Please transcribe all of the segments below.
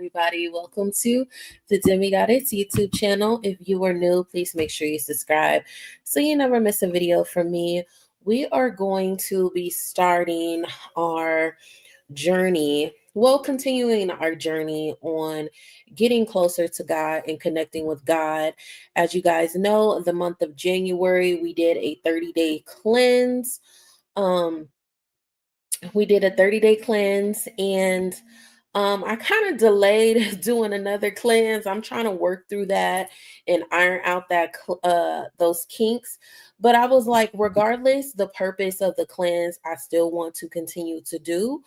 everybody. Welcome to the Demigoddess YouTube channel. If you are new, please make sure you subscribe so you never miss a video from me. We are going to be starting our journey, continuing our journey on getting closer to God and connecting with God. As you guys know, the month of January, we did a 30-day cleanse. We did a 30-day cleanse, and I kind of delayed doing another cleanse. I'm trying to work through that and iron out those kinks. But I was like, regardless, the purpose of the cleanse, I still want to continue to do.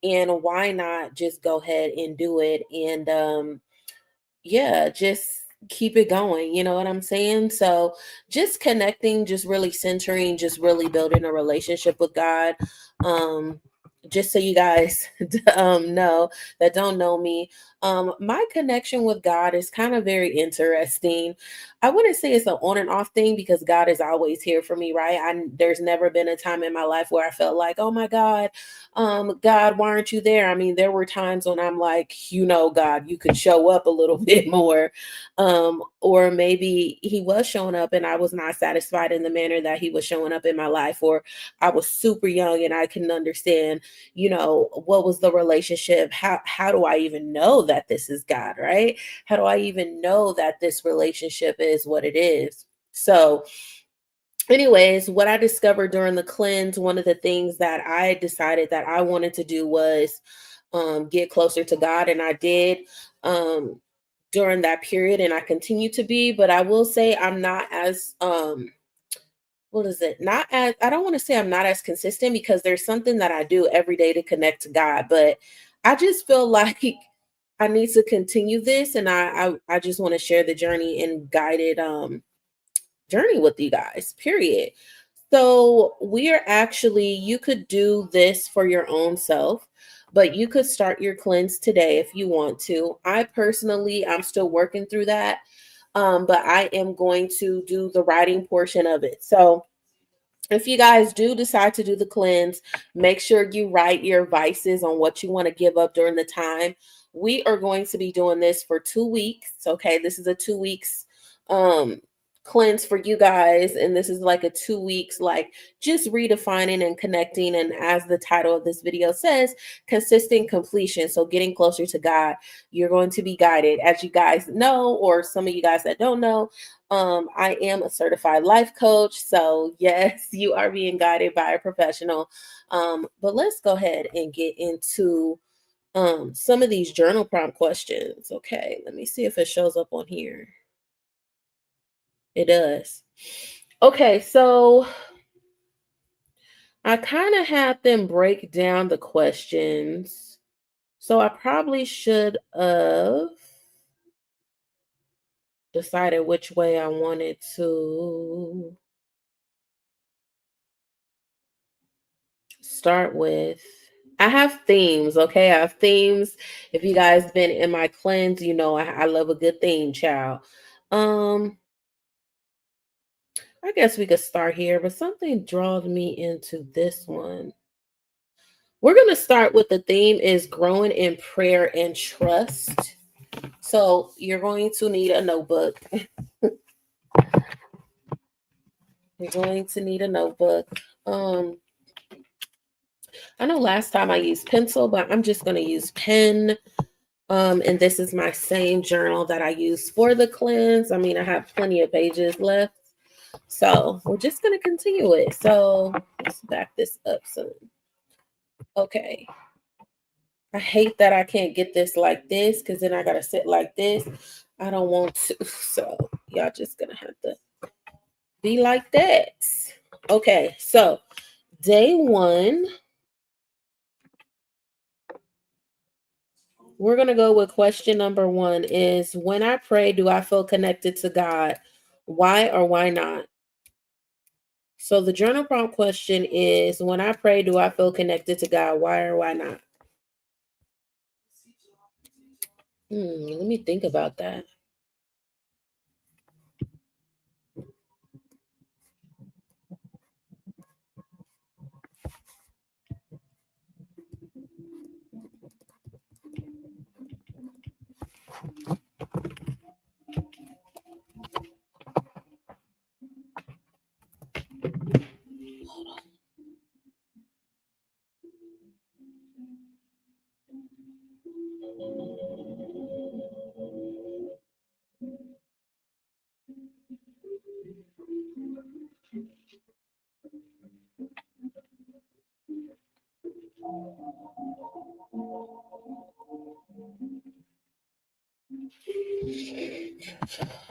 And why not just go ahead and do it? And yeah, just keep it going. You know what I'm saying? So just connecting, just really centering, just really building a relationship with God. Um, just so you guys know that don't know me, my connection with God is kind of very interesting. I wouldn't say it's an on and off thing because God is always here for me, right? There's never been a time in my life where I felt like, oh my God, God, why aren't you there? I mean, there were times when I'm like, God, you could show up a little bit more. Or maybe he was showing up and I was not satisfied in the manner that he was showing up in my life, or I was super young and I couldn't understand, what was the relationship? How do I even know that this is God, right? How do I even know that this relationship is what it is? So anyways, what I discovered during the cleanse, one of the things that I decided that I wanted to do was get closer to God. And I did during that period, and I continue to be. But I will say I'm not as what is it? Not as, I don't want to say I'm not as consistent because there's something that I do every day to connect to God. But I just feel like I need to continue this, and I just want to share the journey and guided journey with you guys, period. So we are actually, you could do this for your own self, but you could start your cleanse today if you want to. I personally, I'm still working through that. But I am going to do the writing portion of it. So if you guys do decide to do the cleanse, make sure you write your vices on what you want to give up during the time. We are going to be doing this for 2 weeks. Okay, this is a 2 weeks um cleanse for you guys, and this is like a 2 weeks, like just redefining and connecting, and as the title of this video says, consistent completion. So getting closer to God. You're going to be guided, as you guys know, or some of you guys that don't know, I am a certified life coach. So yes, you are being guided by a professional. But let's go ahead and get into some of these journal prompt questions. Okay, let me see if it shows up on here. It does. Okay, so I kind of had them break down the questions. So I probably should have decided which way I wanted to start with. I have themes, okay? I have themes. If you guys been in my cleanse, you know I love a good theme, child. Um, I guess we could start here, but something draws me into this one. We're going to start with the theme is growing in prayer and trust. So you're going to need a notebook. You're going to need a notebook. I know last time I used pencil, but I'm just going to use pen. And this is my same journal that I used for the cleanse. I mean, I have plenty of pages left. So we're just going to continue it. So let's back this up some. Okay. I hate that I can't get this like this because then I got to sit like this. I don't want to. So y'all just going to have to be like that. Okay. So day one, we're going to go with question number one is, when I pray, do I feel connected to God? Why or why not? So the journal prompt question is, when I pray, do I feel connected to God? Why or why not? Let me think about that.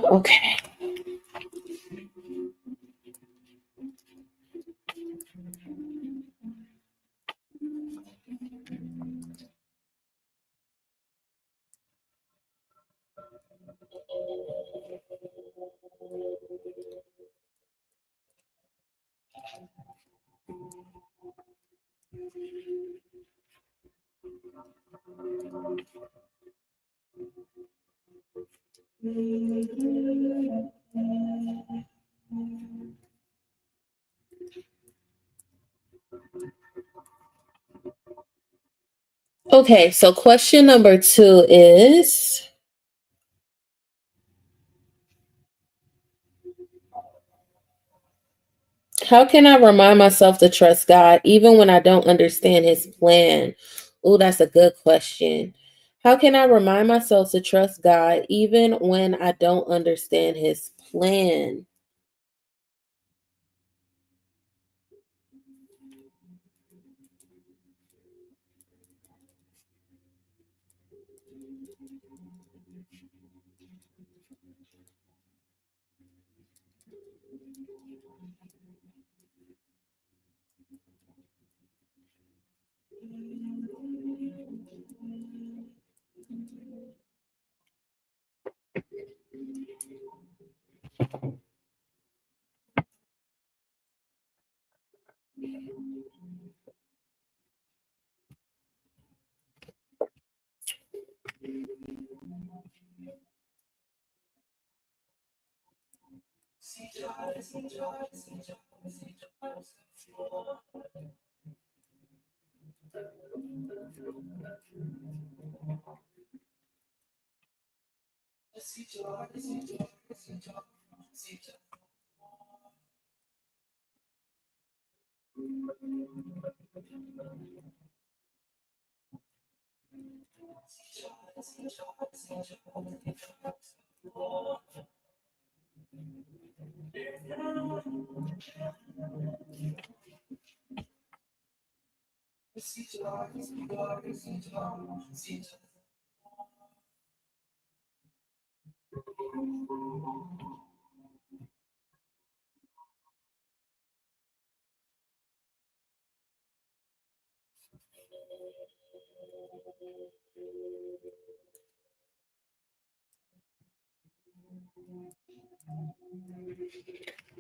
Okay. Okay, so question number 2 is, how can I remind myself to trust God even when I don't understand his plan? Oh, that's a good question. How can I remind myself to trust God even when I don't understand his plan?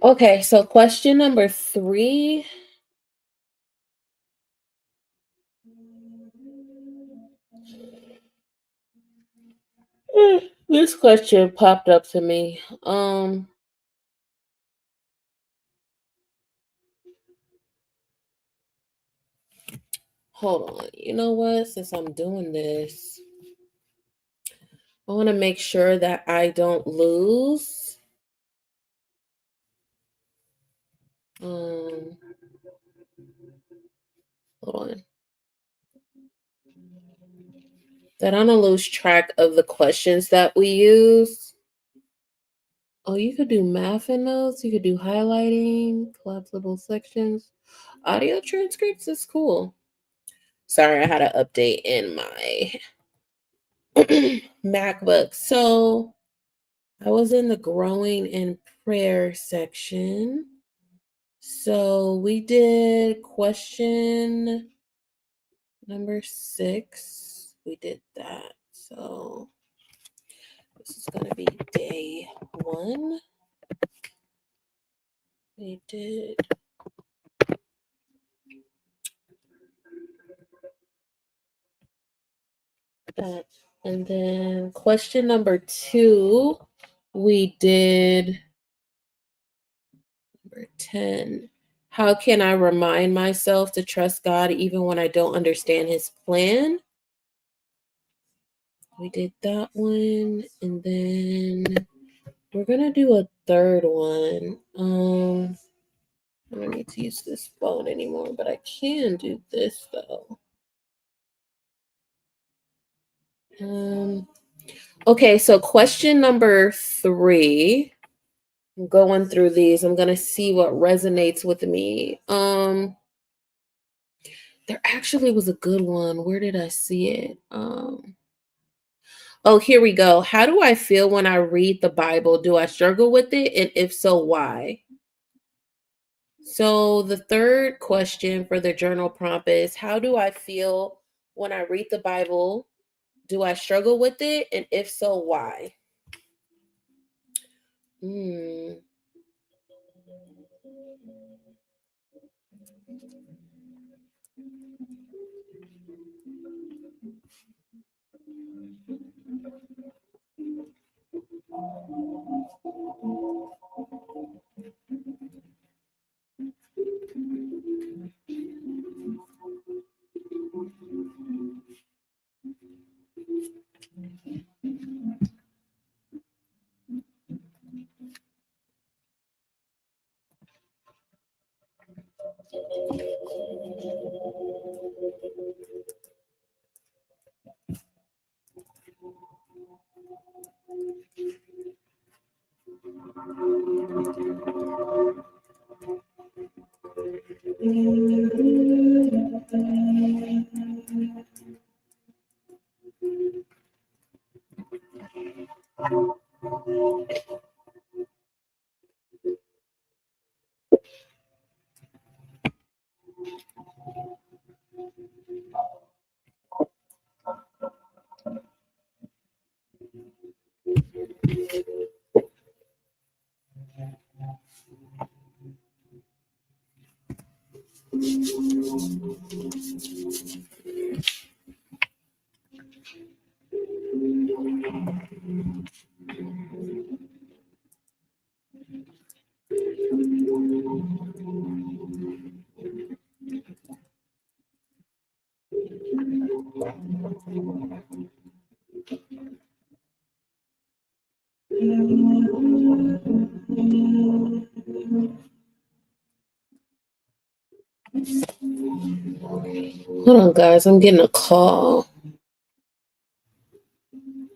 Okay, so question number 3. This question popped up to me. Hold on. You know what? Since I'm doing this, I want to make sure that I don't lose. Um, Hold on. That I don't lose track of the questions that we use. Oh, you could do math in those. You could do highlighting, collapsible sections. Audio transcripts is cool. Sorry, I had an update in my MacBook. So I was in the growing in prayer section. So we did question number 6. We did that. So this is going to be day 1. We did that. And then question number 2, we did number 10. How can I remind myself to trust God even when I don't understand his plan? We did that one, and then we're gonna do a third one. I don't need to use this phone anymore, but I can do this though. Um, okay, so question number 3. I'm going through these. I'm gonna see what resonates with me. There actually was a good one. Where did I see it? Oh, here we go. How do I feel when I read the Bible? Do I struggle with it? And if so, why? So, the third question for the journal prompt is: how do I feel when I read the Bible? Do I struggle with it? And if so, why? Hmm. Hold on, guys. I'm getting a call.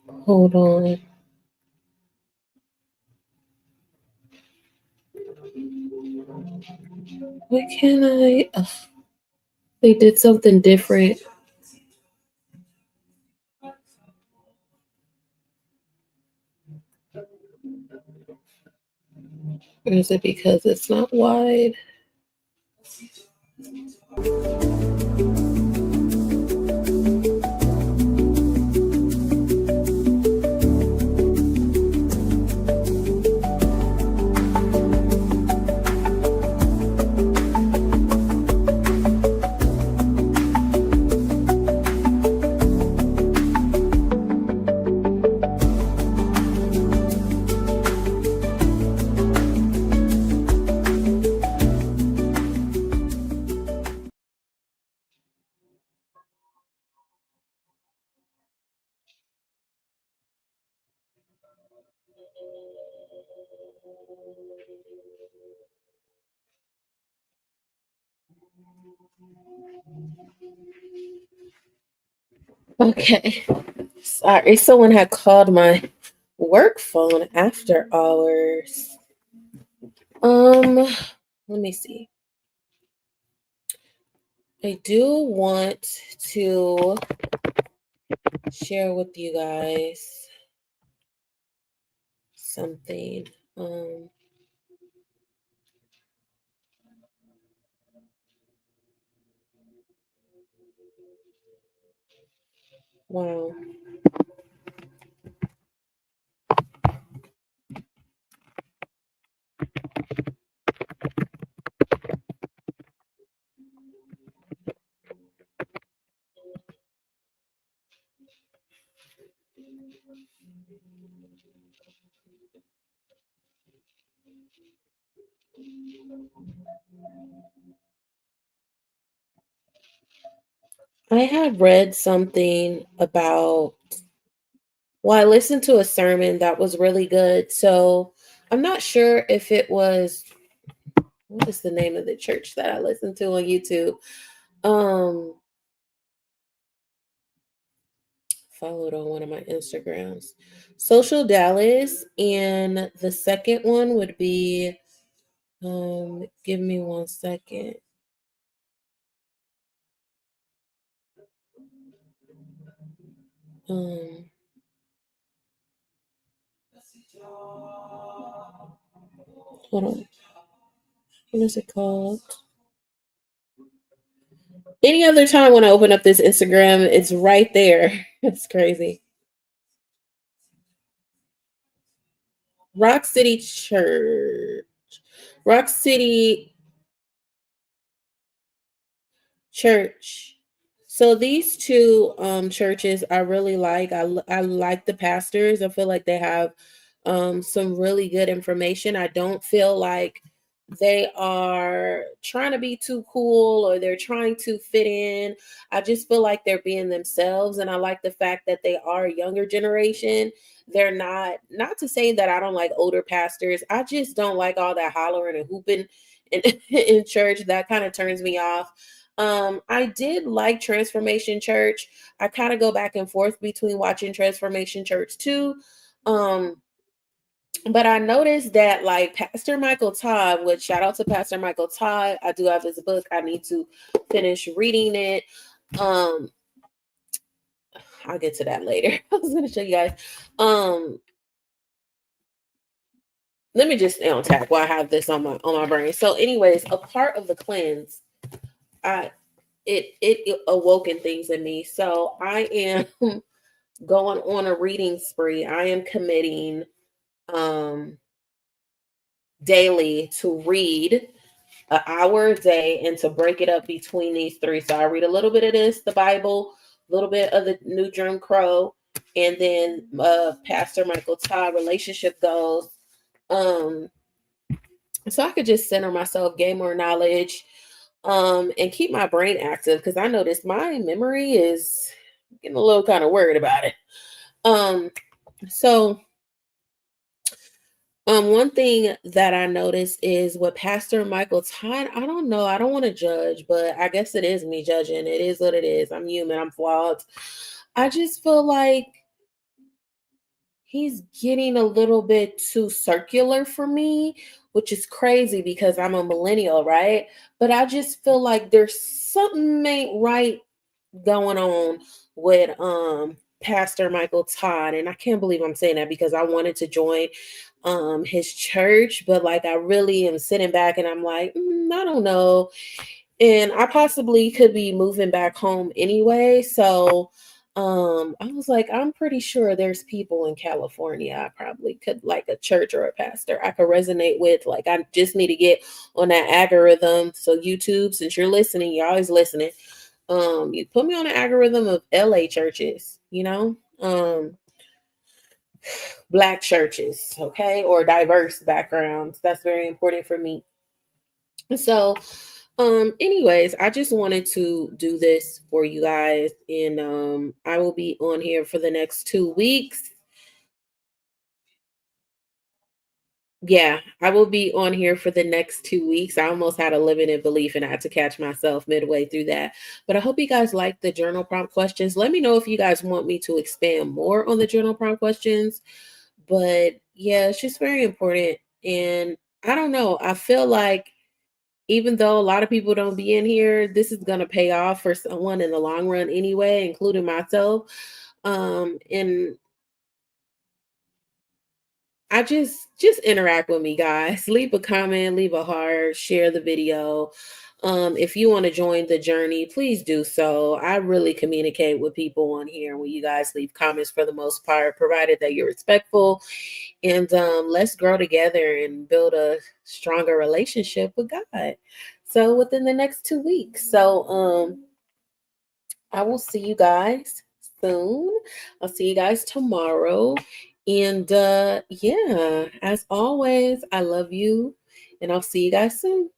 Hold on. Why can't I? Ugh, they did something different. Or is it because it's not wide? Okay. Sorry, someone had called my work phone after hours. Let me see. I do want to share with you guys something. Um, wow. I had read something about Well, I listened to a sermon that was really good. So I'm not sure if it was, what is the name of the church that I listened to on YouTube? Um, Followed on one of my Instagrams. Social Dallas. And the second one would be, give me one second. Um, Hold on. What is it called? Any other time when I open up this Instagram, it's right there. It's crazy. Rock City Church. Rock City Church. So these two churches I really like. I like the pastors. I feel like they have some really good information. I don't feel like they are trying to be too cool or they're trying to fit in. I just feel like they're being themselves, and I like the fact that they are a younger generation. They're not to say that I don't like older pastors. I just don't like all that hollering and hooping in, in church. That kind of turns me off. I did like Transformation Church. I kind of go back and forth between watching Transformation Church too. Um, but I noticed that like Pastor Michael Todd, which shout out to Pastor Michael Todd. I do have his book. I need to finish reading it. Um, I'll get to that later. I was gonna show you guys. Um, Let me just stay on track while I have this on my brain. So, anyways, a part of the cleanse, I it awoken things in me. So I am going on a reading spree. I am committing um daily to read an hour a day and to break it up between these three. So I read a little bit of this, the Bible, a little bit of the New Jim Crow, and then Pastor Michael Todd relationship goals. Um, so I could just center myself, gain more knowledge, and keep my brain active because I noticed my memory is getting a little kind of worried about it. Um, so one thing that I noticed is with Pastor Michael Todd, I don't know, I don't want to judge, but I guess it is me judging. It is what it is. I'm human, I'm flawed. I just feel like he's getting a little bit too circular for me, which is crazy because I'm a millennial, right? But I just feel like there's something ain't right going on with Pastor Michael Todd. And I can't believe I'm saying that because I wanted to join his church, but like I really am sitting back and I'm like, I don't know. And I possibly could be moving back home anyway. So I was like, I'm pretty sure there's people in California I probably could like a church or a pastor I could resonate with. Like I just need to get on that algorithm. So YouTube, since you're listening, you're always listening. You put me on an algorithm of LA churches, black churches, okay, or diverse backgrounds. That's very important for me. So, anyways, I just wanted to do this for you guys, and I will be on here for the next 2 weeks. Yeah, I will be on here for the next 2 weeks. I almost had a limited belief and I had to catch myself midway through that. But I hope you guys like the journal prompt questions. Let me know if you guys want me to expand more on the journal prompt questions. But yeah, it's just very important. And I don't know. I feel like even though a lot of people don't be in here, this is going to pay off for someone in the long run anyway, including myself. And I just interact with me, guys. Leave a comment, leave a heart, share the video. If you want to join the journey, please do so. I really communicate with people on here when you guys leave comments for the most part, provided that you're respectful. And let's grow together and build a stronger relationship with God. So within the next 2 weeks. So I will see you guys soon. I'll see you guys tomorrow. And yeah, as always, I love you and I'll see you guys soon.